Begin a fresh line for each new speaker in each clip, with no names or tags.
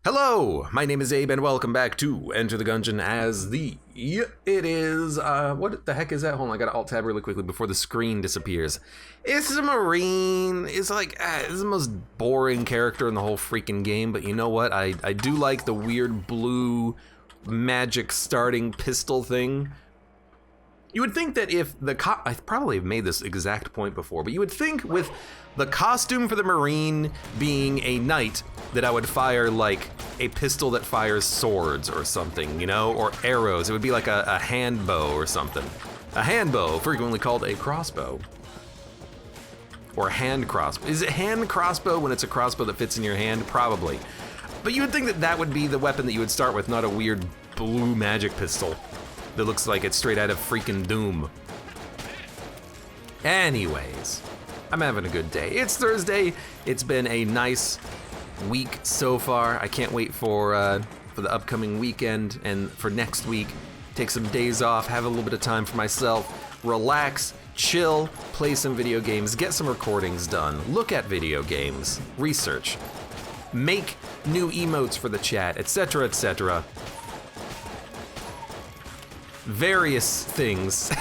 Hello, my name is Abe and welcome back to Enter the Gungeon as it is, what the heck is that? Hold on, I gotta alt tab really quickly before the screen disappears. It's a Marine. It's like, it's the most boring character in the whole freaking game, but you know what? I do like the weird blue magic starting pistol thing. You would think that if I probably have made this exact point before, but you would think with the costume for the Marine being a knight that I would fire like a pistol that fires swords or something, you know, or arrows. It would be like a hand bow or something. A hand bow, frequently called a crossbow. Or a hand crossbow. Is it hand crossbow when it's a crossbow that fits in your hand? Probably. But you would think that that would be the weapon that you would start with, not a weird blue magic pistol that looks like it's straight out of freaking Doom. Anyways, I'm having a good day. It's Thursday. It's been a nice week so far. I can't wait for the upcoming weekend and for next week. Take some days off, have a little bit of time for myself, relax, chill, play some video games, get some recordings done, look at video games, research, make new emotes for the chat, etc., etc. Various things.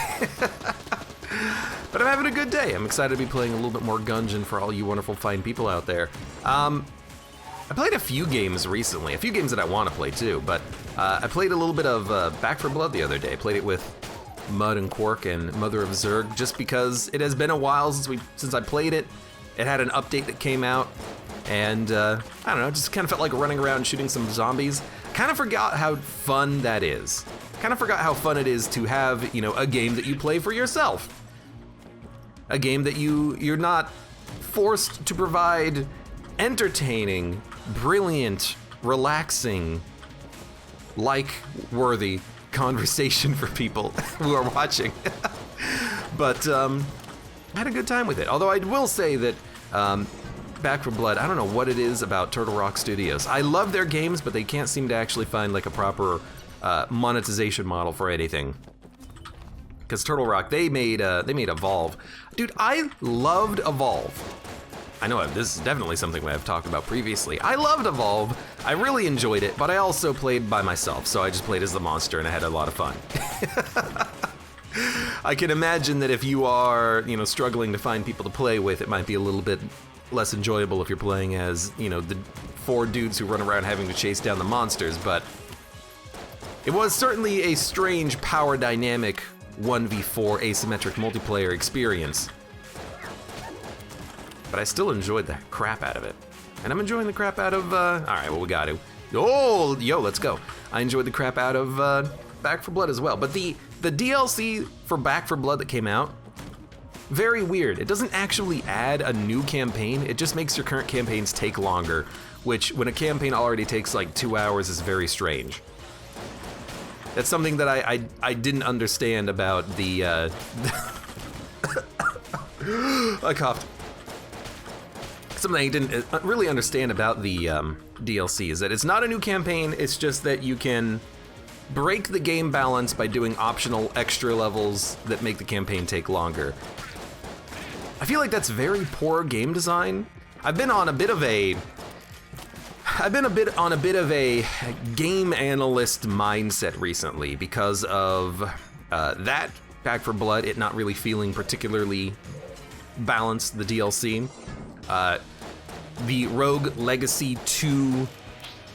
But I'm having a good day. I'm excited to be playing a little bit more Gungeon for all you wonderful fine people out there. I played a few games recently, a few games that I want to play too, but I played a little bit of Back 4 Blood the other day. Played it with Mud and Quark and Mother of Zerg just because it has been a while since I played it. It had an update that came out, and I don't know, just kind of felt like running around shooting some zombies. Kind of forgot how fun that is. Kind of forgot how fun it is to have, you know, a game that you play for yourself. A game that you're not forced to provide entertaining, brilliant, relaxing, like-worthy conversation for people who are watching. But I had a good time with it. Although I will say that Back 4 Blood, I don't know what it is about Turtle Rock Studios. I love their games, but they can't seem to actually find like a proper monetization model for anything. Because Turtle Rock, they made Evolve. Dude, I loved Evolve. I know this is definitely something I've talked about previously. I loved Evolve. I really enjoyed it, but I also played by myself, so I just played as the monster and I had a lot of fun. I can imagine that if you are, you know, struggling to find people to play with, it might be a little bit less enjoyable if you're playing as, you know, the 4 dudes who run around having to chase down the monsters, but it was certainly a strange power dynamic 1v4 asymmetric multiplayer experience. But I still enjoyed the crap out of it. And I'm enjoying the crap out of, alright, well, we got to. Oh, yo, let's go. I enjoyed the crap out of Back 4 Blood as well. But the DLC for Back 4 Blood that came out, very weird. It doesn't actually add a new campaign. It just makes your current campaigns take longer, which when a campaign already takes like 2 hours is very strange. That's something that I didn't understand about the, I coughed. Something I didn't really understand about the DLC is that it's not a new campaign, it's just that you can break the game balance by doing optional extra levels that make the campaign take longer. I feel like that's very poor game design. I've been on a bit of a game analyst mindset recently because of that Back 4 Blood, it not really feeling particularly balanced, the DLC. The Rogue Legacy 2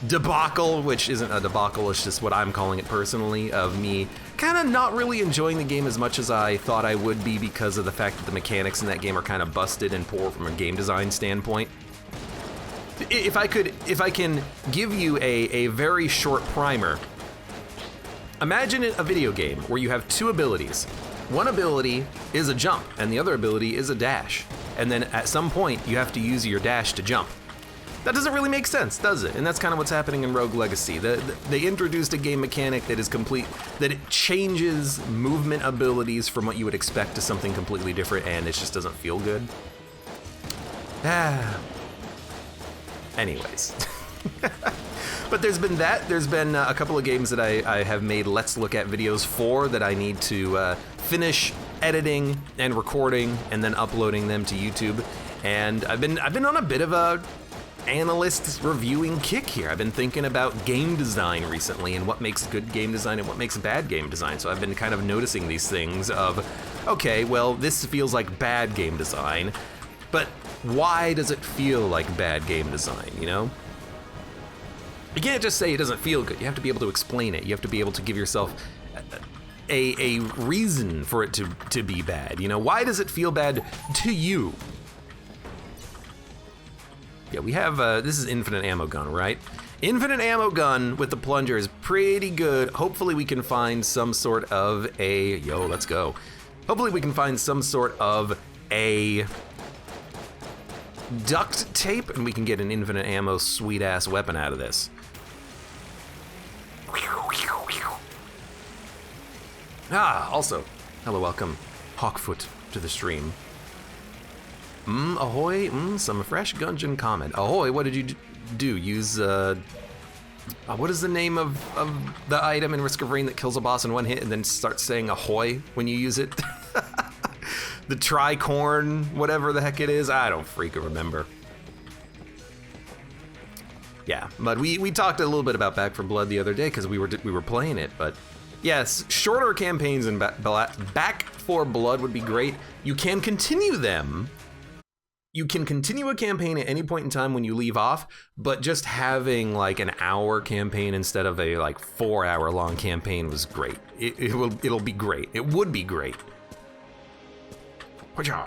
debacle, which isn't a debacle, it's just what I'm calling it personally, of me kind of not really enjoying the game as much as I thought I would be because of the fact that the mechanics in that game are kind of busted and poor from a game design standpoint. If I can give you a very short primer, imagine a video game where you have 2 abilities. One ability is a jump, and the other ability is a dash. And then at some point, you have to use your dash to jump. That doesn't really make sense, does it? And that's kind of what's happening in Rogue Legacy. They introduced a game mechanic that is complete, that it changes movement abilities from what you would expect to something completely different, and it just doesn't feel good. Anyways. But there's been a couple of games that I have made Let's Look At videos for that I need to finish editing and recording and then uploading them to YouTube. And I've been on a bit of a analyst reviewing kick here. I've been thinking about game design recently and what makes good game design and what makes bad game design. So I've been kind of noticing these things of, okay, well, this feels like bad game design, but why does it feel like bad game design, you know? You can't just say it doesn't feel good. You have to be able to explain it. You have to be able to give yourself a reason for it to be bad. You know, why does it feel bad to you? Yeah, we have, this is infinite ammo gun, right? Infinite ammo gun with the plunger is pretty good. Hopefully we can find some sort of a, let's go. Hopefully we can find some sort of a duct tape and we can get an infinite ammo sweet ass weapon out of this. Also, hello, welcome, Hawkfoot, to the stream. Ahoy, some fresh Gungeon comment. Ahoy, what did you do? Use, what is the name of the item in Risk of Rain that kills a boss in one hit and then starts saying ahoy when you use it? The tricorn, whatever the heck it is, I don't freaking remember. Yeah, but we talked a little bit about Back 4 Blood the other day because we were playing it, but yes, shorter campaigns in Back 4 Blood would be great. You can continue them. You can continue a campaign at any point in time when you leave off, but just having like an hour campaign instead of a like 4 hour long campaign was great. It'll be great. It would be great. But yeah,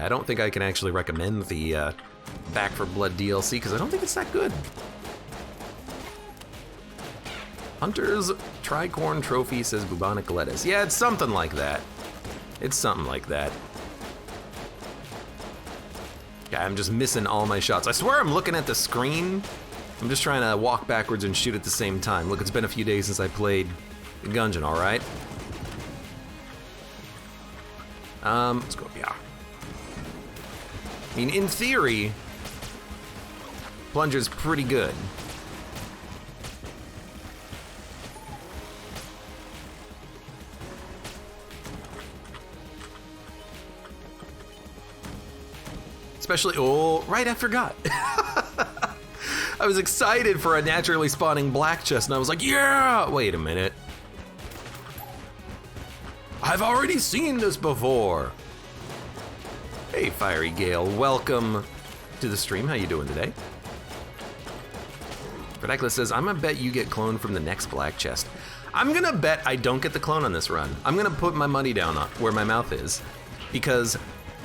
I don't think I can actually recommend the Back 4 Blood DLC because I don't think it's that good. Hunter's Tricorn Trophy says bubonic lettuce. Yeah, it's something like that. It's something like that. Yeah, I'm just missing all my shots. I swear I'm looking at the screen. I'm just trying to walk backwards and shoot at the same time. Look, it's been a few days since I played the Gungeon, all right? Let's go, yeah. I mean, in theory, Plunger's pretty good. Especially, oh, right, I forgot. I was excited for a naturally spawning black chest and I was like, yeah! Wait a minute. I've already seen this before. Hey, Fiery Gale, welcome to the stream. How you doing today? Redaclus says, I'm gonna bet you get cloned from the next black chest. I'm gonna bet I don't get the clone on this run. I'm gonna put my money down on where my mouth is because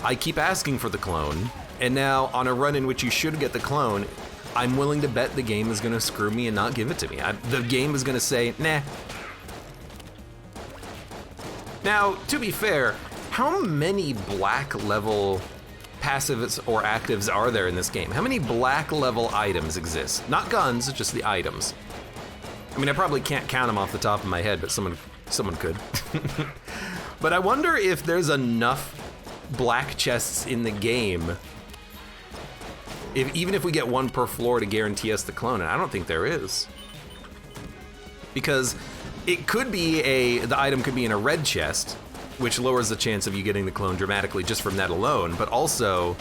I keep asking for the clone, and now on a run in which you should get the clone, I'm willing to bet the game is gonna screw me and not give it to me. The game is gonna say, nah. Now, to be fair, how many black level passives or actives are there in this game? How many black level items exist? Not guns, just the items. I mean, I probably can't count them off the top of my head, but someone could. But I wonder if there's enough black chests in the game, even if we get one per floor to guarantee us the clone, and I don't think there is. Because it could be the item could be in a red chest, which lowers the chance of you getting the clone dramatically just from that alone, but also,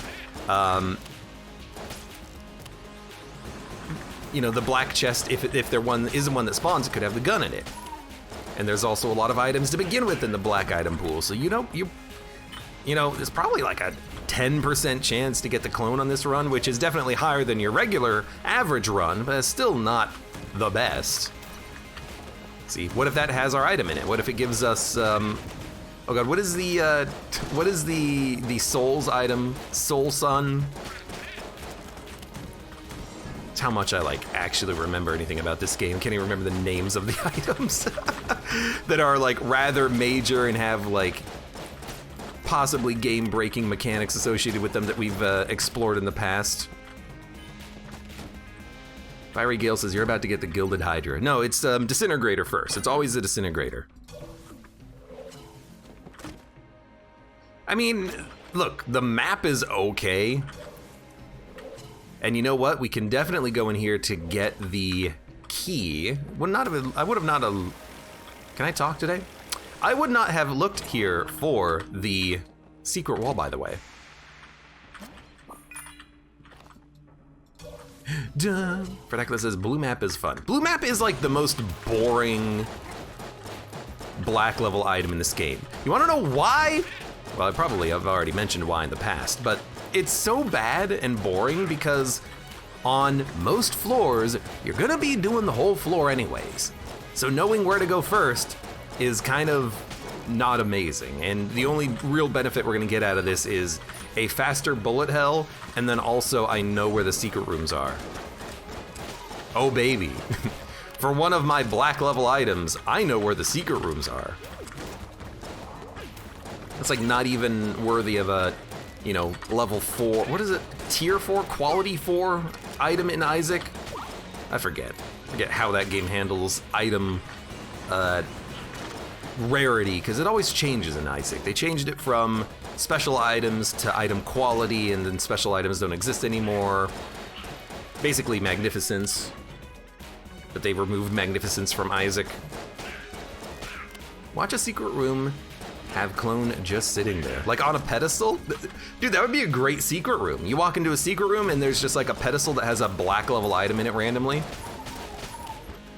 you know, the black chest, if there isn't one that spawns, it could have the gun in it. And there's also a lot of items to begin with in the black item pool, so you know, there's probably like a 10% chance to get the clone on this run, which is definitely higher than your regular average run, but it's still not the best. See, what if that has our item in it? What if it gives us, oh god, what is the Souls item? Soul Sun? It's how much I like actually remember anything about this game. Can't even remember the names of the items that are like rather major and have like possibly game-breaking mechanics associated with them that we've explored in the past. Fiery Gale says, you're about to get the Gilded Hydra. No, it's Disintegrator first. It's always the Disintegrator. I mean, look, the map is okay. And you know what? We can definitely go in here to get the key. Can I talk today? I would not have looked here for the secret wall, by the way. Fredekla says blue map is fun. Blue map is like the most boring black level item in this game. You wanna know why? Well, I've already mentioned why in the past, but it's so bad and boring because on most floors, you're gonna be doing the whole floor anyways. So knowing where to go first is kind of not amazing. And the only real benefit we're gonna get out of this is a faster bullet hell, and then also I know where the secret rooms are. Oh baby. For one of my black level items, I know where the secret rooms are. It's like not even worthy of a, you know, level 4, what is it? Tier 4, quality 4 item in Isaac? I forget how that game handles item rarity, because it always changes in Isaac. They changed it from special items to item quality, and then special items don't exist anymore. Basically magnificence, but they removed magnificence from Isaac. Watch a secret room have clone just sitting there, like on a pedestal. Dude, that would be a great secret room. You walk into a secret room and there's just like a pedestal that has a black level item in it randomly.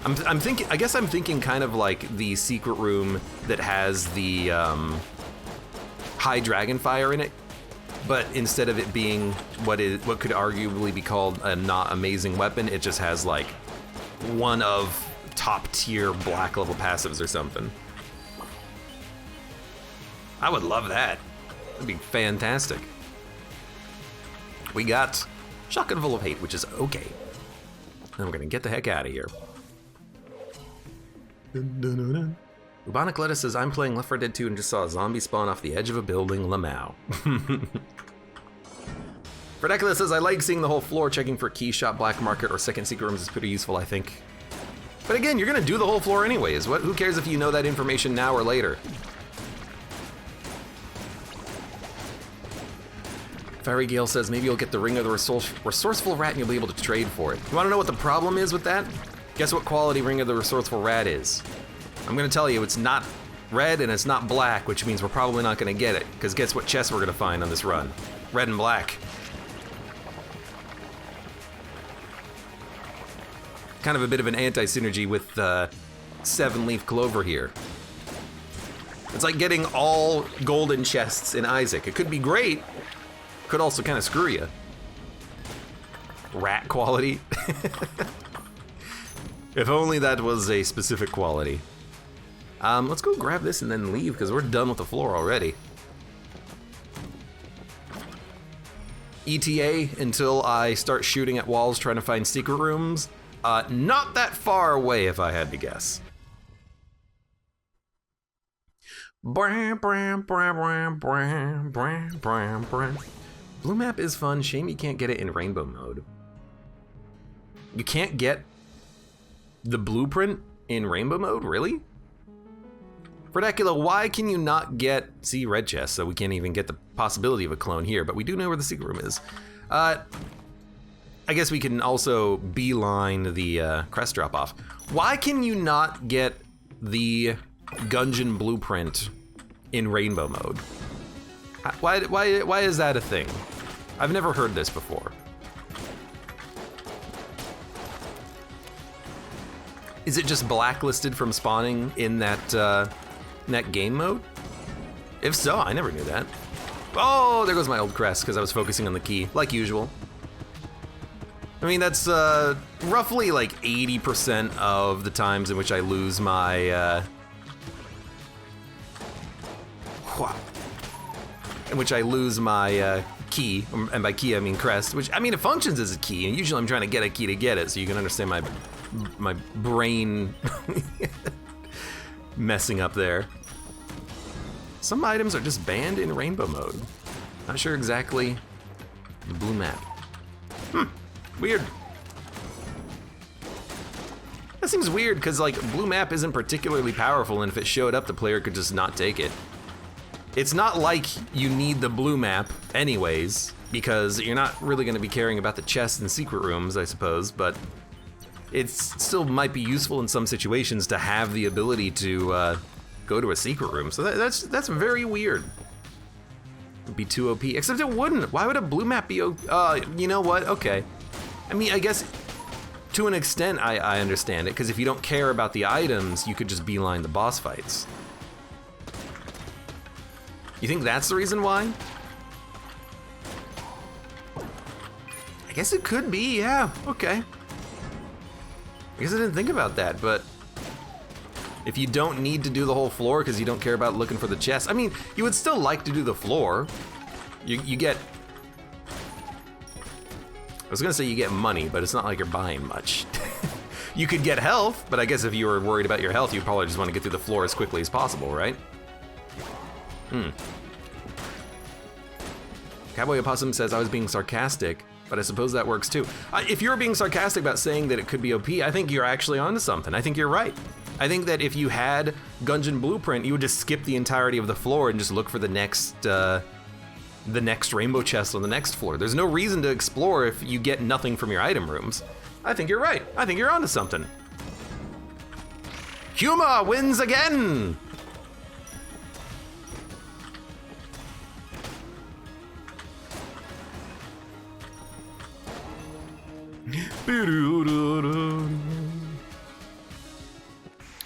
I guess I'm thinking kind of like the secret room that has the high dragon fire in it, but instead of it being what could arguably be called a not amazing weapon, it just has like one of top tier black level passives or something. I would love that. That'd be fantastic. We got Shotgun Full of Hate, which is okay. And we're gonna get the heck out of here. Ubonic Lettuce says, I'm playing Left 4 Dead 2 and just saw a zombie spawn off the edge of a building, Lamau. Fredekla says, I like seeing the whole floor. Checking for key shop, black market, or second secret rooms is pretty useful, I think. But again, you're gonna do the whole floor anyways. Who cares if you know that information now or later? Fairy Gale says, maybe you'll get the Ring of the Resourceful Rat and you'll be able to trade for it. You wanna know what the problem is with that? Guess what quality Ring of the Resourceful Rat is? I'm gonna tell you, it's not red and it's not black, which means we're probably not gonna get it, because guess what chest we're gonna find on this run? Red and black. Kind of a bit of an anti-synergy with 7-leaf clover here. It's like getting all golden chests in Isaac. It could be great, could also kind of screw you. Rat quality. If only that was a specific quality. Let's go grab this and then leave, because we're done with the floor already. ETA until I start shooting at walls trying to find secret rooms. Not that far away if I had to guess. Blue map is fun, shame you can't get it in rainbow mode. You can't get the blueprint in rainbow mode, really? Fredekula, why can you not get, see, red chest, so we can't even get the possibility of a clone here, but we do know where the secret room is. I guess we can also beeline the crest drop off. Why can you not get the Gungeon blueprint in rainbow mode? Why is that a thing? I've never heard this before. Is it just blacklisted from spawning in that game mode? If so, I never knew that. Oh, there goes my old crest because I was focusing on the key, like usual. I mean, that's roughly like 80% of the times in which I lose my key, and by key I mean crest, which, I mean, it functions as a key, and usually I'm trying to get a key to get it, so you can understand my brain messing up there. Some items are just banned in rainbow mode. Not sure exactly the blue map. Weird. That seems weird, because like blue map isn't particularly powerful, and if it showed up, the player could just not take it. It's not like you need the blue map anyways, because you're not really going to be caring about the chests and secret rooms, I suppose, but it still might be useful in some situations to have the ability to go to a secret room. So that's very weird. It'd be too OP, except it wouldn't. Why would a blue map be you know what? Okay. I mean, I guess to an extent I understand it, because if you don't care about the items, you could just beeline the boss fights. You think that's the reason why? I guess it could be, yeah, okay. I guess I didn't think about that, but if you don't need to do the whole floor because you don't care about looking for the chest, I mean, you would still like to do the floor. You get, I was gonna say you get money, but it's not like you're buying much. You could get health, but I guess if you were worried about your health, you'd probably just want to get through the floor as quickly as possible, right? Cowboy Opossum says I was being sarcastic, but I suppose that works too. If you're being sarcastic about saying that it could be OP, I think you're actually onto something. I think you're right. I think that if you had Gungeon Blueprint, you would just skip the entirety of the floor and just look for the next rainbow chest on the next floor. There's no reason to explore if you get nothing from your item rooms. I think you're right. I think you're onto something. Huma wins again!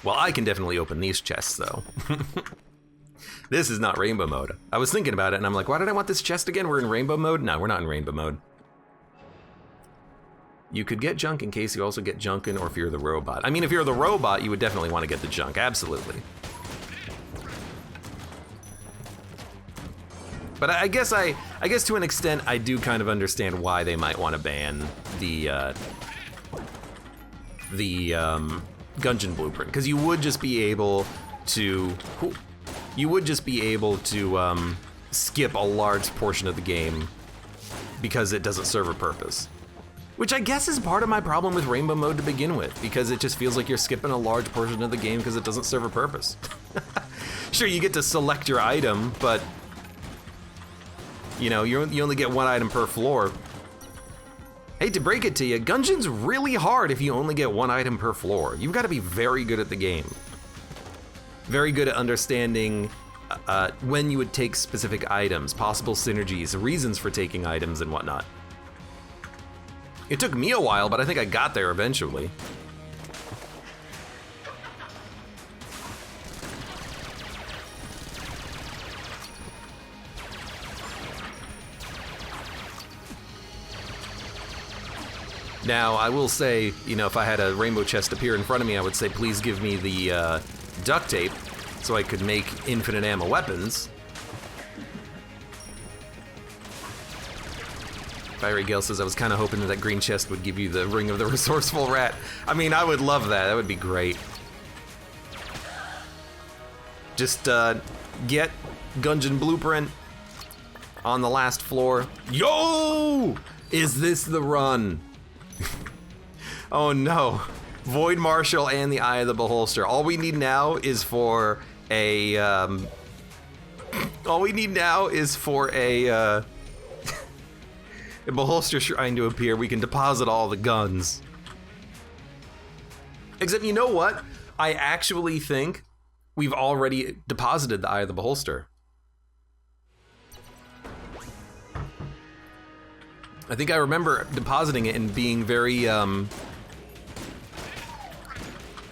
Well, I can definitely open these chests, though. This is not rainbow mode. I was thinking about it, and I'm like, why did I want this chest again? We're in rainbow mode? No, we're not in rainbow mode. You could get junk in case you also get junkin', or if you're the robot. I mean, if you're the robot, you would definitely want to get the junk, absolutely. But I guess to an extent, I do kind of understand why they might want to ban the Gungeon Blueprint, because you would just be able to skip a large portion of the game because it doesn't serve a purpose. Which I guess is part of my problem with rainbow mode to begin with, because it just feels like you're skipping a large portion of the game because it doesn't serve a purpose. Sure, you get to select your item, but you know, you only get one item per floor. Hate to break it to you, Gungeon's really hard if you only get one item per floor. You've got to be very good at the game. Very good at understanding when you would take specific items, possible synergies, reasons for taking items and whatnot. It took me a while, but I think I got there eventually. Now, I will say, you know, if I had a rainbow chest appear in front of me, I would say, please give me the duct tape so I could make infinite ammo weapons. Fiery Gale says, I was kind of hoping that green chest would give you the Ring of the Resourceful Rat. I mean, I would love that. That would be great. Just get Gungeon Blueprint on the last floor. Yo! Is this the run? Oh no. Void Marshal and the Eye of the Beholster. All we need now is for a a Beholster Shrine to appear. We can deposit all the guns. Except, you know what? I actually think we've already deposited the Eye of the Beholster. I think I remember depositing it and being very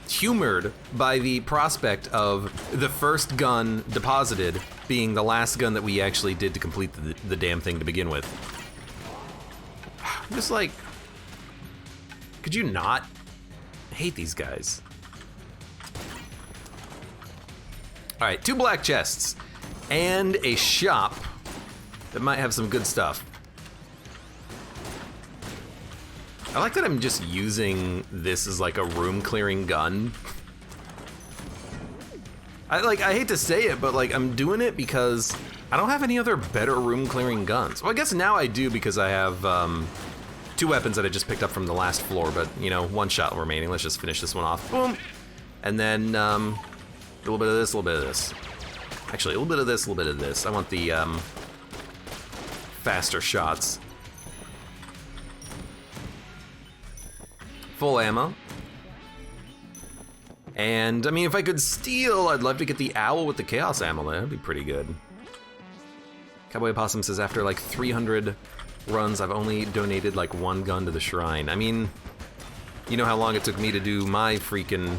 humored by the prospect of the first gun deposited being the last gun that we actually did to complete the damn thing to begin with. I'm just like, could you not? I hate these guys. All right, 2 black chests and a shop that might have some good stuff. I like that I'm just using this as like a room clearing gun. I hate to say it, but like I'm doing it because I don't have any other better room clearing guns. Well, I guess now I do because I have 2 weapons that I just picked up from the last floor, but you know, 1 shot remaining. Let's just finish this one off. Boom. And then a little bit of this, a little bit of this. Actually, a little bit of this, a little bit of this. I want the faster shots. Full ammo. And, I mean, if I could steal, I'd love to get the owl with the chaos ammo. That'd be pretty good. Cowboy Possum says after like 300 runs, I've only donated like 1 gun to the shrine. I mean, you know how long it took me to do my freaking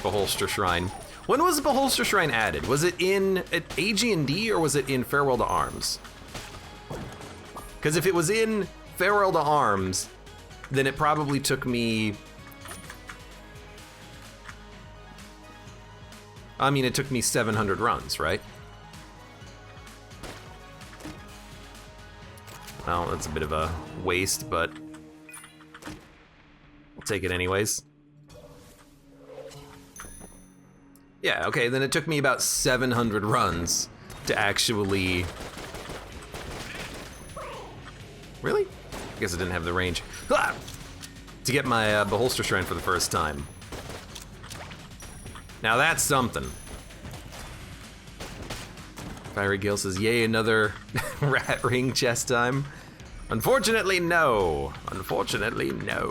Beholster Shrine. When was the Beholster Shrine added? Was it in AG&D or was it in Farewell to Arms? Because if it was in Farewell to Arms, then it probably took me... I mean, it took me 700 runs, right? Well, that's a bit of a waste, but I'll take it anyways. Yeah, okay, then it took me about 700 runs to actually... Really? I guess I didn't have the range. Ah! To get my Beholster Shrine for the first time. Now that's something. Fiery Gale says, yay, another rat ring chest time. Unfortunately, no. Unfortunately, no.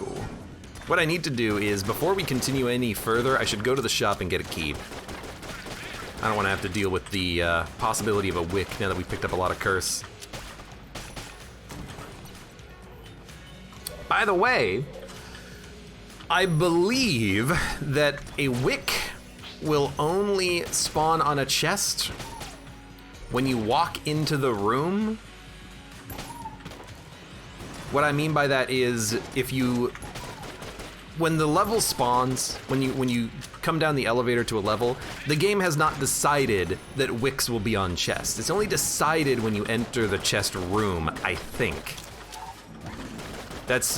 What I need to do is, before we continue any further, I should go to the shop and get a key. I don't want to have to deal with the possibility of a wick now that we picked up a lot of curse. By the way, I believe that a wick will only spawn on a chest when you walk into the room. What I mean by that is if you, when the level spawns, when you come down the elevator to a level, the game has not decided that wicks will be on chests. It's only decided when you enter the chest room, I think. That's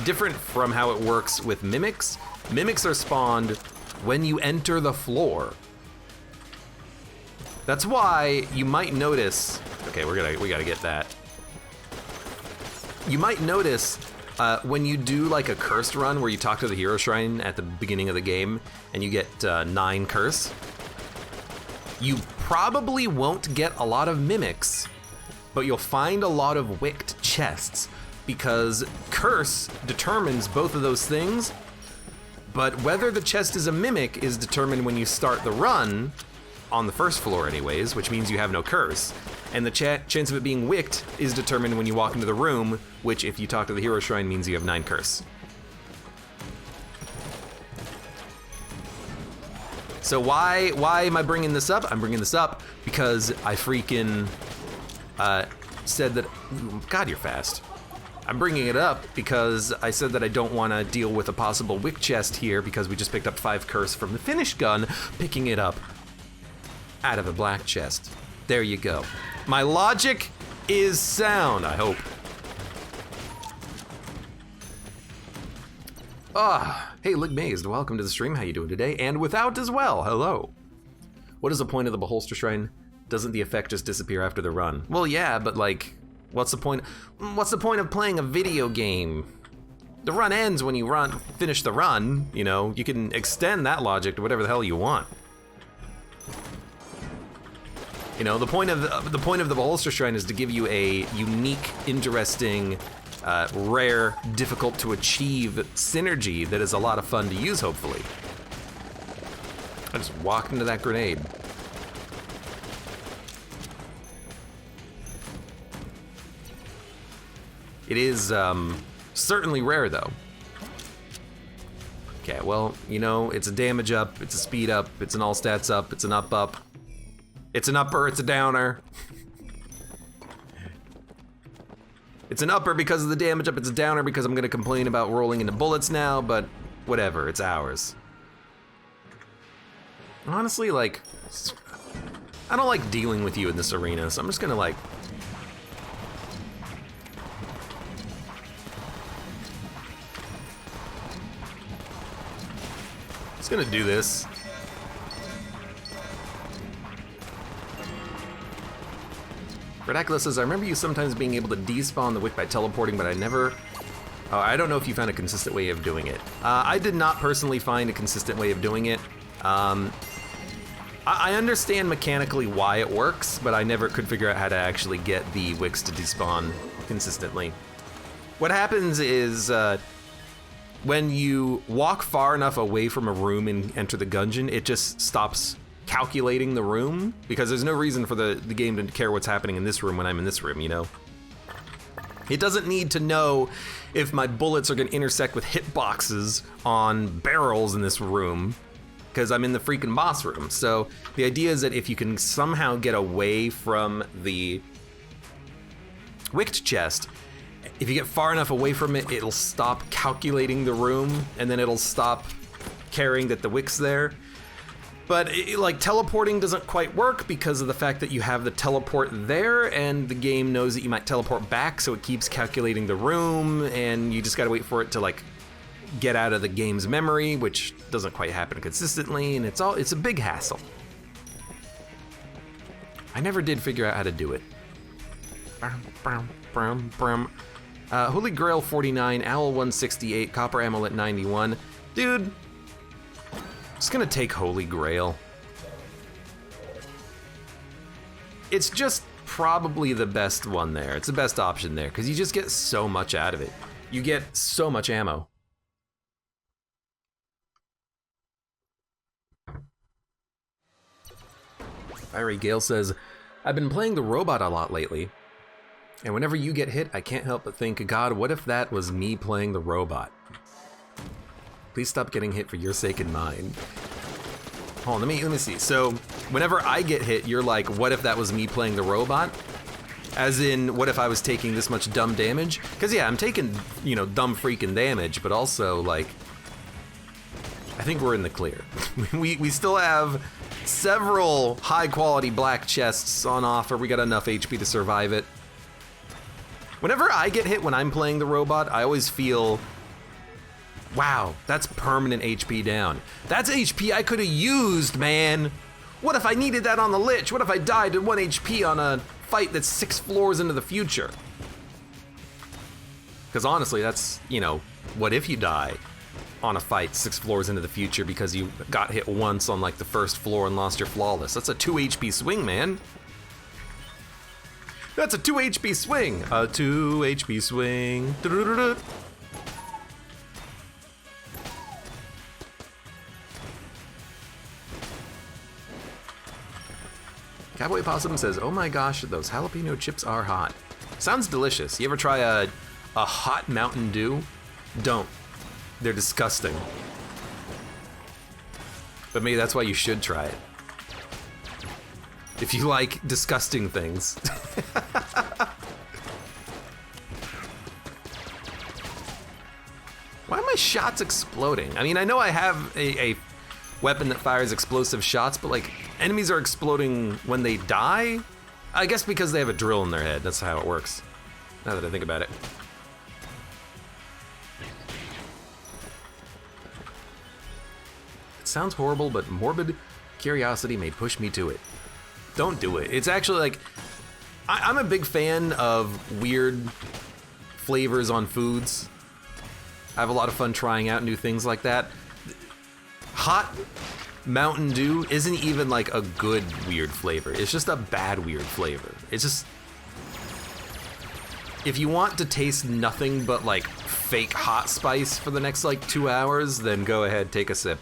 different from how it works with mimics. Mimics are spawned when you enter the floor. That's why you might notice, okay, we gotta get that. You might notice when you do like a cursed run where you talk to the hero shrine at the beginning of the game and you get 9 curse, you probably won't get a lot of mimics, but you'll find a lot of wicked chests because curse determines both of those things, but whether the chest is a mimic is determined when you start the run, on the first floor anyways, which means you have no curse. And the chance of it being wicked is determined when you walk into the room, which if you talk to the hero shrine means you have 9 curse. So why am I bringing this up? I'm bringing this up because I freaking said that, God, you're fast. I'm bringing it up because I said that I don't want to deal with a possible wick chest here because we just picked up 5 curse from the finished gun, picking it up out of a black chest. There you go. My logic is sound, I hope. Hey, Lig Mazed, welcome to the stream. How you doing today? And without as well, hello. What is the point of the Beholster Shrine? Doesn't the effect just disappear after the run? Well, yeah, but like, what's the point? What's the point of playing a video game? The run ends when you finish the run, you know? You can extend that logic to whatever the hell you want. You know, the point of the Beholster Shrine is to give you a unique, interesting, rare, difficult to achieve synergy that is a lot of fun to use, hopefully. I just walked into that grenade. It is certainly rare, though. Okay, well, you know, it's a damage up, it's a speed up, it's an all stats up, it's an up. It's an upper, it's a downer. It's an upper because of the damage up, it's a downer because I'm gonna complain about rolling into bullets now, but whatever, it's ours. Honestly, like, I don't like dealing with you in this arena, so I'm just gonna like... Just gonna do this. Redacula says, I remember you sometimes being able to despawn the wick by teleporting, but I never... I don't know if you found a consistent way of doing it. I did not personally find a consistent way of doing it. I understand mechanically why it works, but I never could figure out how to actually get the wicks to despawn consistently. What happens is, when you walk far enough away from a room and enter the gungeon, it just stops calculating the room, because there's no reason for the game to care what's happening in this room when I'm in this room, you know? It doesn't need to know if my bullets are gonna intersect with hitboxes on barrels in this room, because I'm in the freaking boss room. So the idea is that if you can somehow get away from the wicked chest, if you get far enough away from it, it'll stop calculating the room, and then it'll stop caring that the wick's there. But like teleporting doesn't quite work because of the fact that you have the teleport there, and the game knows that you might teleport back, so it keeps calculating the room, and you just gotta wait for it to like get out of the game's memory, which doesn't quite happen consistently, and it's a big hassle. I never did figure out how to do it. Holy Grail 49, Owl 168, Copper Amulet 91. Dude, just gonna take Holy Grail. It's just probably the best one there. It's the best option there, because you just get so much out of it. You get so much ammo. Fiery Gale says, I've been playing the robot a lot lately, and whenever you get hit, I can't help but think, God, what if that was me playing the robot? Please stop getting hit for your sake and mine. Hold on, let me see. So, whenever I get hit, you're like, what if that was me playing the robot? As in, what if I was taking this much dumb damage? Because yeah, I'm taking, you know, dumb freaking damage, but also, like, I think we're in the clear. we still have several high-quality black chests on offer. We got enough HP to survive it. Whenever I get hit when I'm playing the robot, I always feel, wow, that's permanent HP down. That's HP I could have used, man. What if I needed that on the Lich? What if I died at 1 HP on a fight that's 6 floors into the future? Because honestly, that's, you know, what if you die on a fight 6 floors into the future because you got hit once on like the first floor and lost your flawless? That's a 2 HP swing, man. That's a 2 HP swing. A 2 HP swing. Du-du-du-du. Cowboy Possum says, oh my gosh, those jalapeno chips are hot. Sounds delicious. You ever try a hot Mountain Dew? Don't. They're disgusting. But maybe that's why you should try it. If you like disgusting things. Why are my shots exploding? I mean, I know I have a weapon that fires explosive shots, but like, enemies are exploding when they die? I guess because they have a drill in their head. That's how it works, now that I think about it. It sounds horrible, but morbid curiosity may push me to it. Don't do it. It's actually like, I'm a big fan of weird flavors on foods. I have a lot of fun trying out new things like that. Hot Mountain Dew isn't even like a good weird flavor. It's just a bad weird flavor. It's just, if you want to taste nothing but like fake hot spice for the next like 2 hours, then go ahead, take a sip.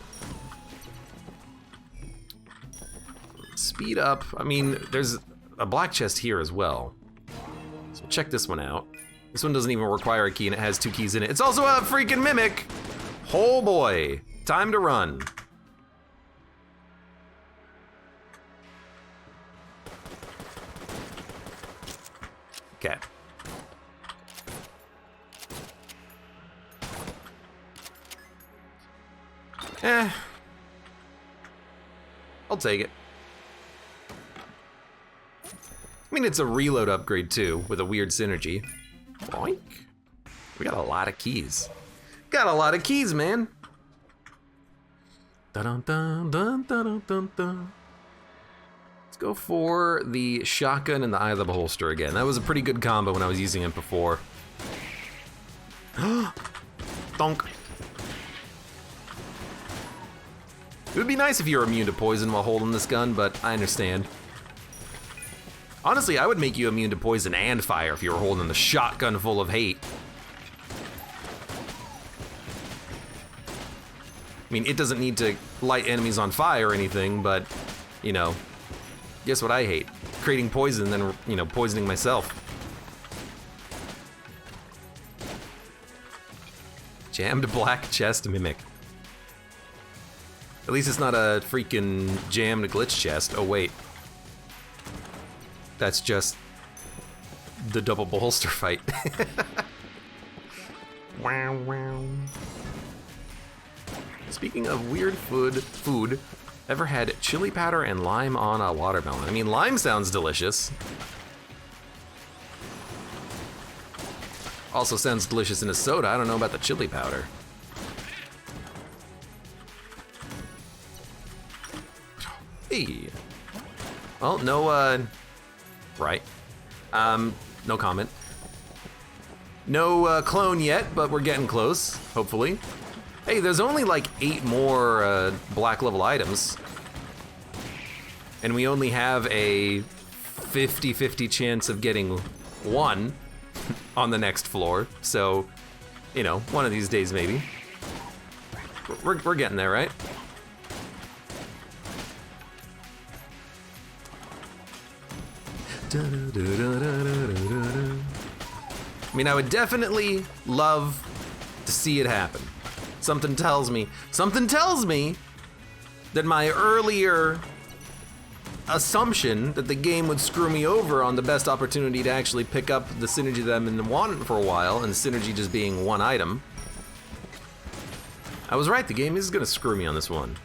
Speed up. I mean, there's a black chest here as well. So check this one out. This one doesn't even require a key and it has 2 keys in it. It's also a freaking mimic. Oh boy, time to run. Okay. I'll take it. I mean, it's a reload upgrade too, with a weird synergy. Boink. We got a lot of keys. Got a lot of keys, man. Dun dun dun dun dun dun. Let's go for the shotgun and the Eye of the Beholster again. That was a pretty good combo when I was using it before. Donk. It would be nice if you were immune to poison while holding this gun, but I understand. Honestly, I would make you immune to poison and fire if you were holding the shotgun full of hate. I mean, it doesn't need to light enemies on fire or anything, but, you know, guess what I hate? Creating poison and then, you know, poisoning myself. Jammed black chest mimic. At least it's not a freaking jammed glitch chest. Oh, wait. That's just the double bolster fight. Wow, wow. Speaking of weird food, ever had chili powder and lime on a watermelon? I mean, lime sounds delicious. Also sounds delicious in a soda. I don't know about the chili powder. Hey. Well, no, right. No comment. No clone yet, but we're getting close, hopefully. Hey, there's only like 8 more black level items. And we only have a 50-50 chance of getting 1 on the next floor. So, you know, one of these days maybe. We're getting there, right? I mean, I would definitely love to see it happen. Something tells me that my earlier assumption that the game would screw me over on the best opportunity to actually pick up the synergy that I've been wanting for a while, and synergy just being 1 item. I was right, the game is gonna screw me on this one.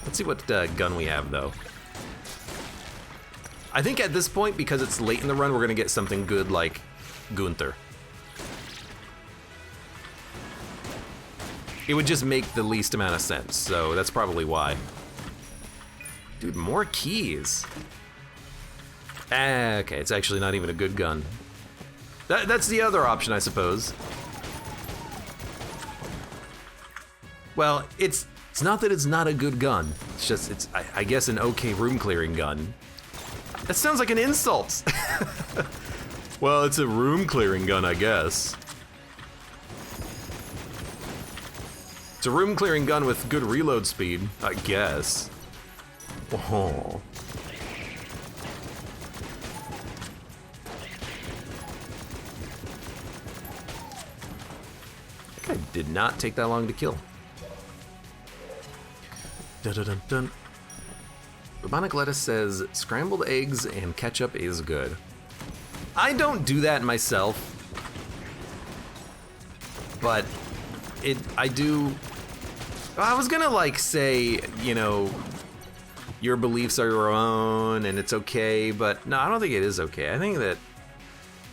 Let's see what gun we have though. I think at this point, because it's late in the run, we're gonna get something good like Gunther. It would just make the least amount of sense, so that's probably why. Dude, more keys. Okay, it's actually not even a good gun. That's the other option, I suppose. Well, it's not that it's not a good gun. It's just, I guess, an okay room clearing gun. That sounds like an insult. Well, it's a room clearing gun, I guess. It's a room clearing gun with good reload speed, I guess. Oh. That guy did not take that long to kill. Dun dun dun dun. Bubonic Lettuce says, scrambled eggs and ketchup is good. I don't do that myself, but I do. I was gonna like say, you know, your beliefs are your own and it's okay, but no, I don't think it is okay. I think that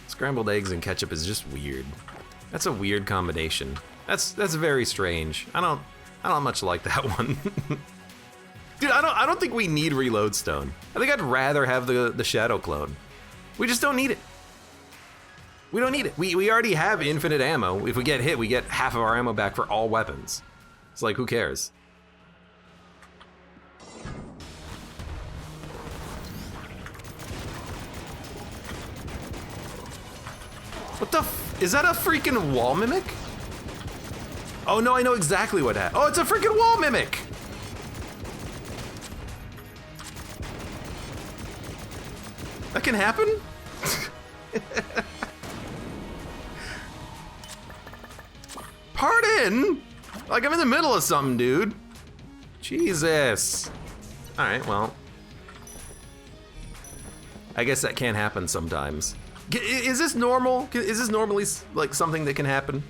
scrambled eggs and ketchup is just weird. That's a weird combination. That's very strange. I don't much like that one. Dude, I don't think we need reload stone. I think I'd rather have the shadow clone. We just don't need it. We don't need it. We already have infinite ammo. If we get hit, we get half of our ammo back for all weapons. It's like, who cares? What the is that a freaking wall mimic? Oh no, I know exactly what happened. Oh, it's a freaking wall mimic! That can happen? Pardon? Like I'm in the middle of something, dude. Jesus. All right, well. I guess that can happen sometimes. Is this normal? Is this normally like something that can happen?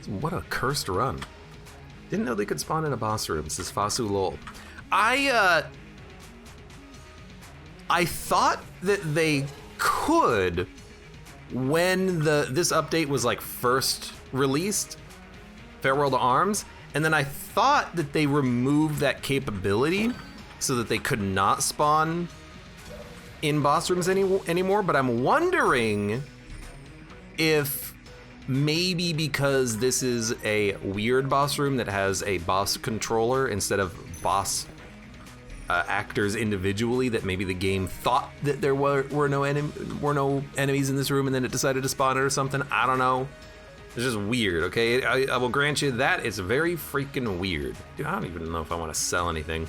What a cursed run. Didn't know they could spawn in a boss room, says Fasu Lol. I thought that they could when this update was like first released, Farewell to Arms, and then I thought that they removed that capability so that they could not spawn in boss rooms anymore, but I'm wondering if maybe because this is a weird boss room that has a boss controller instead of boss actors individually, that maybe the game thought that there were no enemies in this room and then it decided to spawn it or something. I don't know. It's just weird, okay? I will grant you that it's very freaking weird. Dude, I don't even know if I want to sell anything.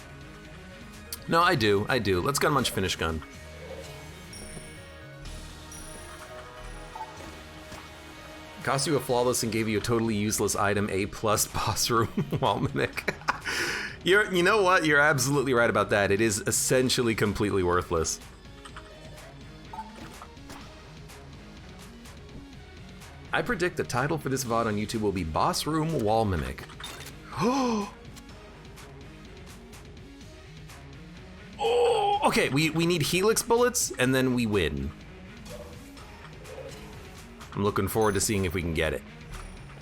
No, I do. Let's gun munch finish gun. Cost you a flawless and gave you a totally useless item, A+ boss room wall mimic. You know what? You're absolutely right about that. It is essentially completely worthless. I predict the title for this VOD on YouTube will be Boss Room Wall Mimic. Oh, okay, we need Helix bullets and then we win. I'm looking forward to seeing if we can get it.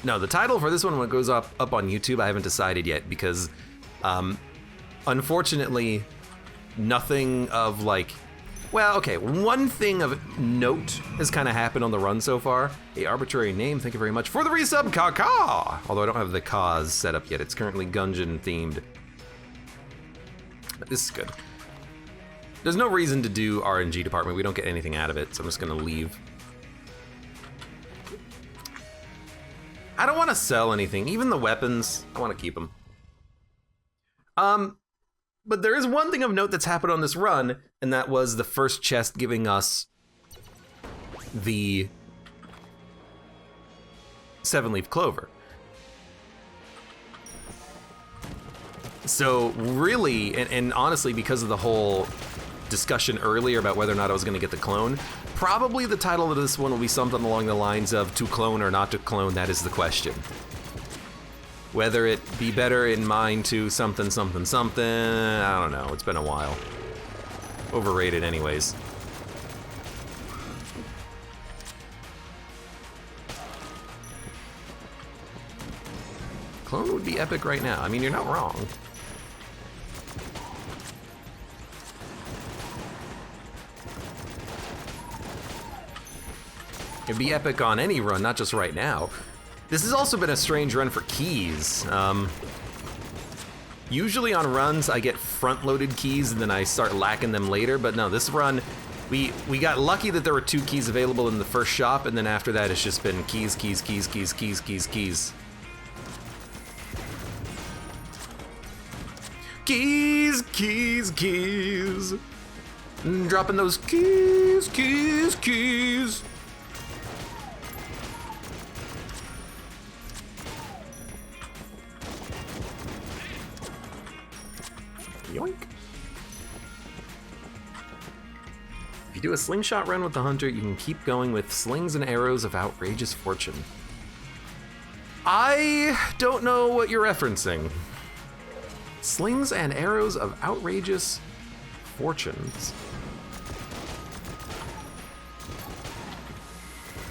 No, the title for this one, when it goes up on YouTube, I haven't decided yet because, unfortunately, nothing of like, well, okay, one thing of note has kind of happened on the run so far. A arbitrary name, thank you very much for the resub, Kaka! Although I don't have the cause set up yet, it's currently Gungeon themed. But this is good. There's no reason to do RNG department, we don't get anything out of it, so I'm just gonna leave. I don't want to sell anything, even the weapons, I want to keep them. But there is one thing of note that's happened on this run, and that was the first chest giving us the 7-leaf clover. So really, and honestly, because of the whole discussion earlier about whether or not I was going to get the clone, probably the title of this one will be something along the lines of to clone or not to clone, that is the question. Whether it be better in mind to something, something, something, I don't know, it's been a while. Overrated anyways. Clone would be epic right now, I mean, you're not wrong. It'd be epic on any run, not just right now. This has also been a strange run for keys. Usually on runs, I get front-loaded keys and then I start lacking them later, but no, this run, we got lucky that there were 2 keys available in the first shop, and then after that, it's just been keys, keys, keys, keys, keys, keys, keys. Keys, keys, keys. Dropping those keys, keys, keys. Yoink. If you do a slingshot run with the hunter, you can keep going with slings and arrows of outrageous fortune. I don't know what you're referencing. Slings and arrows of outrageous fortunes.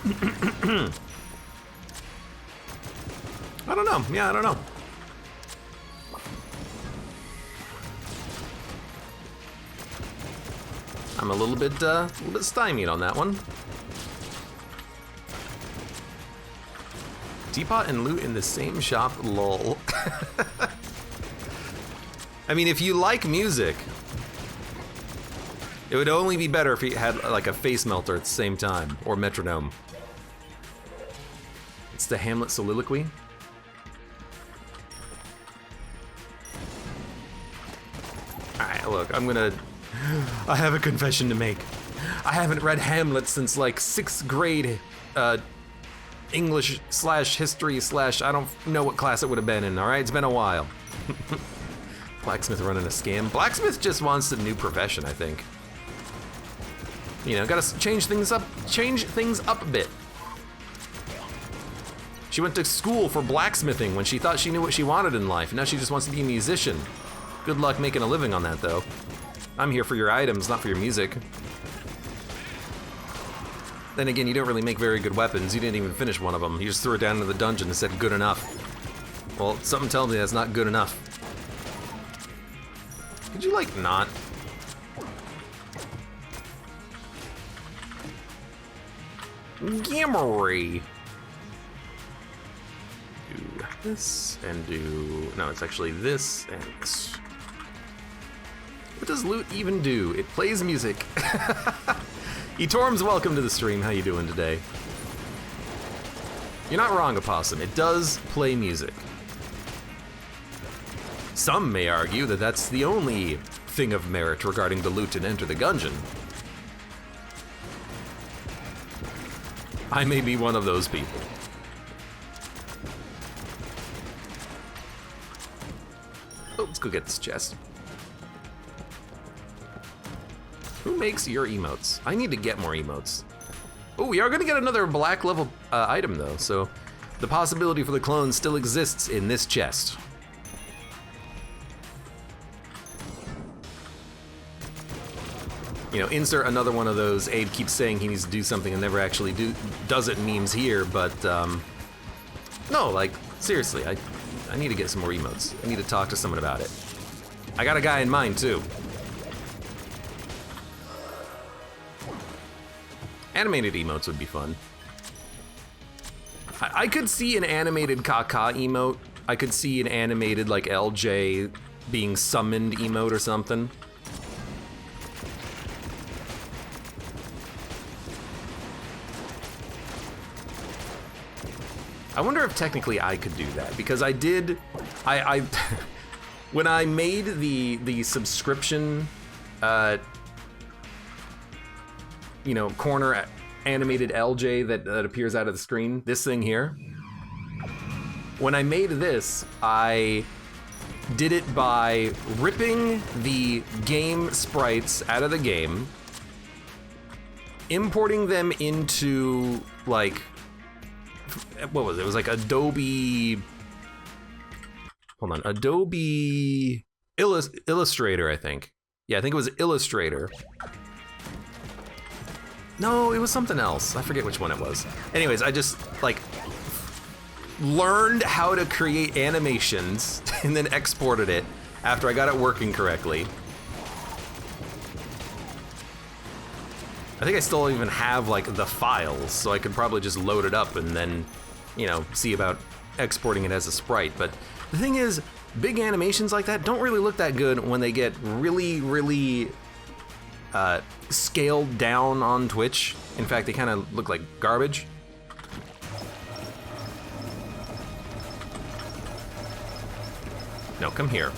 I don't know. Yeah, I don't know. I'm a little bit stymied on that one. Teapot and loot in the same shop, lol. I mean, if you like music, it would only be better if you had like a face melter at the same time, or metronome. It's the Hamlet soliloquy. Alright, look, I have a confession to make. I haven't read Hamlet since like 6th grade English / history / I don't know what class it would have been in, alright? It's been a while. Blacksmith running a scam. Blacksmith just wants a new profession, I think. You know, gotta change things up a bit. She went to school for blacksmithing when she thought she knew what she wanted in life, and now she just wants to be a musician. Good luck making a living on that, though. I'm here for your items, not for your music. Then again, you don't really make very good weapons. You didn't even finish one of them. You just threw it down into the dungeon and said, good enough. Well, something tells me that's not good enough. Could you, like, not? Gammery. Do this and do... No, it's actually this and this. What does loot even do? It plays music. Etorm's welcome to the stream. How you doing today? You're not wrong, Opossum. It does play music. Some may argue that that's the only thing of merit regarding the loot in Enter the Gungeon. I may be one of those people. go get this chest. Who makes your emotes? I need to get more emotes. Oh, we are gonna get another black level item though, so the possibility for the clone still exists in this chest. You know, insert another one of those Abe keeps saying he needs to do something and never actually does it memes here, but no, like, seriously, I need to get some more emotes. I need to talk to someone about it. I got a guy in mind too. Animated emotes would be fun. I could see an animated Kaka emote. I could see an animated like LJ being summoned emote or something. I wonder if technically I could do that, because I did, when I made the subscription, you know, corner animated LJ that appears out of the screen, this thing here. When I made this, I did it by ripping the game sprites out of the game, importing them into like, what was it? It was like Adobe, hold on, Adobe Illustrator, I think. Yeah, I think it was Illustrator. No, it was something else. I forget which one it was. Anyways, I just like learned how to create animations and then exported it after I got it working correctly. I think I still even have like the files, so I could probably just load it up and then, you know, see about exporting it as a sprite. But the thing is, big animations like that don't really look that good when they get really, really scaled down on Twitch. In fact, they kind of look like garbage. No, come here.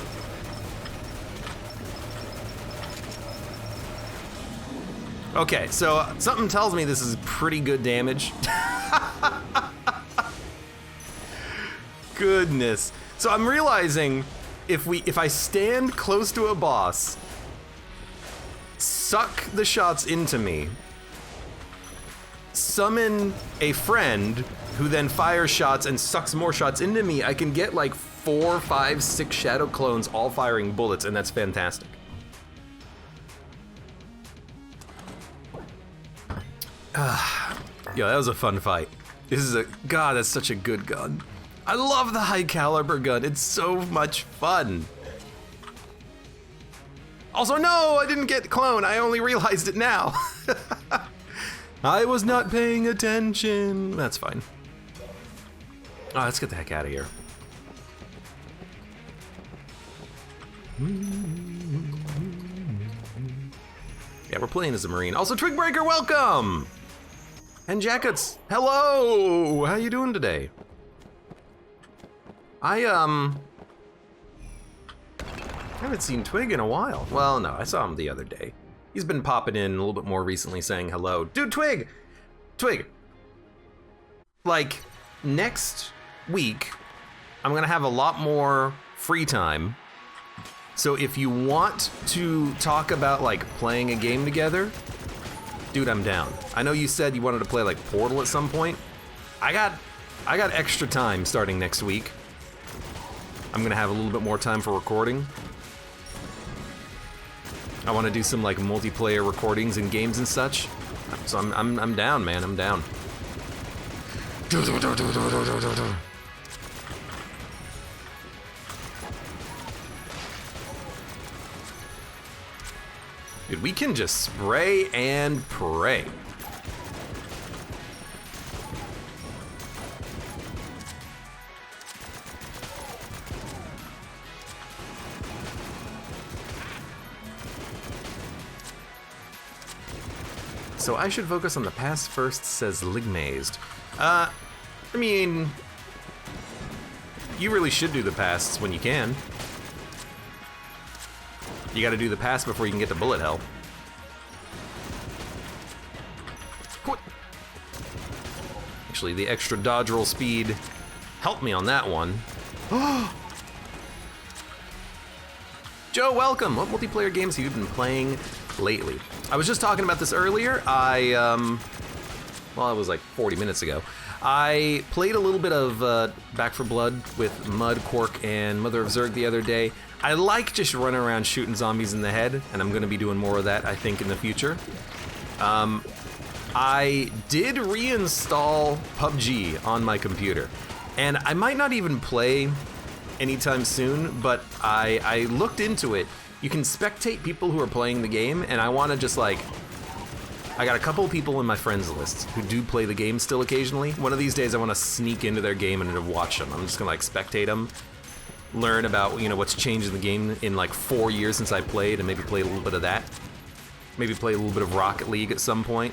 Okay, so something tells me this is pretty good damage. Goodness. So I'm realizing if I stand close to a boss, suck the shots into me, summon a friend who then fires shots and sucks more shots into me, I can get like 4, 5, 6 shadow clones all firing bullets, and that's fantastic. Yo, that was a fun fight. This is God, that's such a good gun. I love the high caliber gun. It's so much fun. Also, no, I didn't get clone. I only realized it now. I was not paying attention. That's fine. Oh, let's get the heck out of here. Yeah, we're playing as a Marine. Also, Twigbreaker, welcome! And Jackets, hello! How you doing today? I haven't seen Twig in a while. Well, no, I saw him the other day. He's been popping in a little bit more recently saying hello. Dude, Twig! Like, next week, I'm gonna have a lot more free time. So if you want to talk about like playing a game together, dude, I'm down. I know you said you wanted to play like Portal at some point. I got extra time starting next week. I'm gonna have a little bit more time for recording. I want to do some like multiplayer recordings and games and such. So I'm down, man. I'm down. Dude, we can just spray and pray. So I should focus on the past first, says Ligmazed. I mean, you really should do the pasts when you can. You gotta do the pass before you can get to bullet hell. Actually, the extra dodge roll speed helped me on that one. Joe, welcome. What multiplayer games have you been playing lately? I was just talking about this earlier. Well, it was like 40 minutes ago. I played a little bit of Back 4 Blood with Mud, Quark, and Mother of Zerg the other day. I like just running around shooting zombies in the head, and I'm gonna be doing more of that, I think, in the future. I did reinstall PUBG on my computer, and I might not even play anytime soon, but I looked into it. You can spectate people who are playing the game, and I wanna just like, I got a couple of people in my friends list who do play the game still occasionally. One of these days I wanna sneak into their game and watch them. I'm just gonna like spectate them, learn about, you know, what's changed in the game in like 4 years since I played, and maybe play a little bit of that. Maybe play a little bit of Rocket League at some point.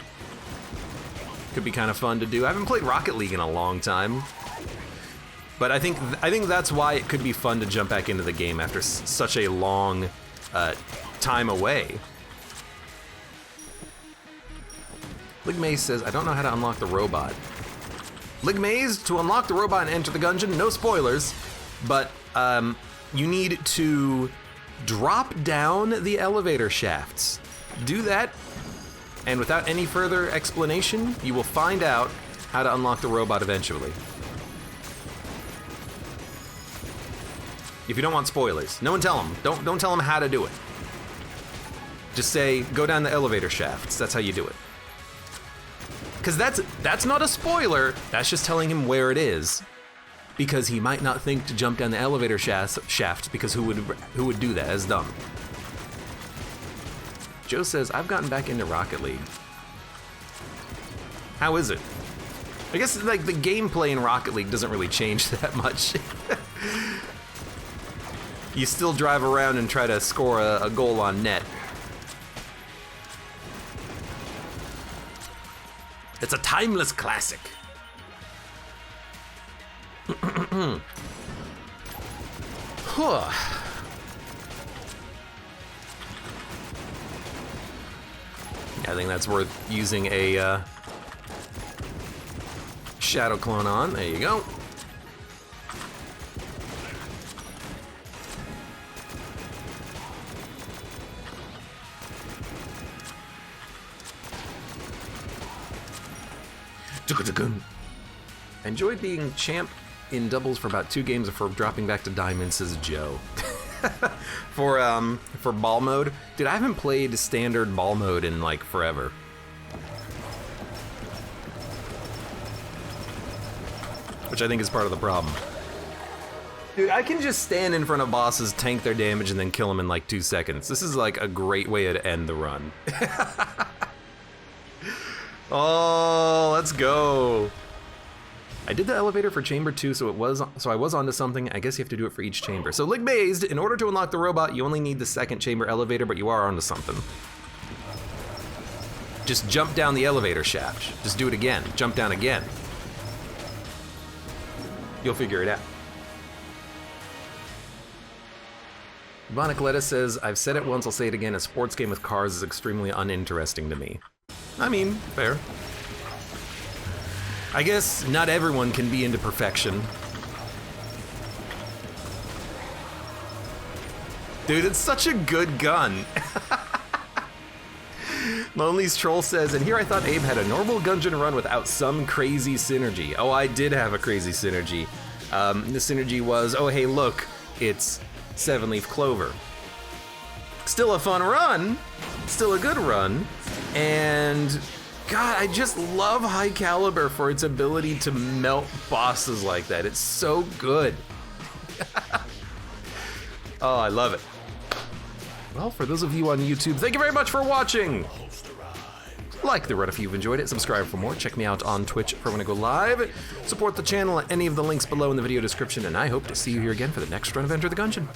Could be kind of fun to do. I haven't played Rocket League in a long time, but I think that's why it could be fun to jump back into the game after such a long time away. Ligmaze says, I don't know how to unlock the robot. Ligmaze, to unlock the robot and enter the Gungeon, no spoilers, but you need to drop down the elevator shafts. Do that, and without any further explanation, you will find out how to unlock the robot eventually. If you don't want spoilers, no one tell them. Don't tell them how to do it. Just say, go down the elevator shafts. That's how you do it. Because that's not a spoiler, that's just telling him where it is. Because he might not think to jump down the elevator shafts, because who would do that? That's dumb. Joe says, I've gotten back into Rocket League. How is it? I guess like the gameplay in Rocket League doesn't really change that much. You still drive around and try to score a goal on net. It's a timeless classic. I think that's worth using a shadow clone on. There you go. I enjoyed being champ in doubles for about 2 games before dropping back to diamond, says Joe. For ball mode, dude, I haven't played standard ball mode in like forever. Which I think is part of the problem. Dude, I can just stand in front of bosses, tank their damage, and then kill them in like 2 seconds. This is like a great way to end the run. Oh, let's go. I did the elevator for chamber 2, so I was onto something. I guess you have to do it for each chamber. So Ligmazed, in order to unlock the robot, you only need the 2nd chamber elevator, but you are onto something. Just jump down the elevator shaft. Just do it again. Jump down again. You'll figure it out. Bonacletta says, I've said it once, I'll say it again, a sports game with cars is extremely uninteresting to me. I mean, fair. I guess not everyone can be into perfection. Dude, it's such a good gun. Lonely's Troll says, and here I thought Abe had a normal Gungeon run without some crazy synergy. Oh, I did have a crazy synergy. The synergy was, oh hey look, it's 7-leaf clover. Still a fun run, still a good run, and God, I just love High Caliber for its ability to melt bosses like that. It's so good. Oh, I love it. Well, for those of you on YouTube, thank you very much for watching. Like the run if you've enjoyed it, subscribe for more, check me out on Twitch for when I go live, support the channel at any of the links below in the video description, and I hope to see you here again for the next run of Enter the Gungeon.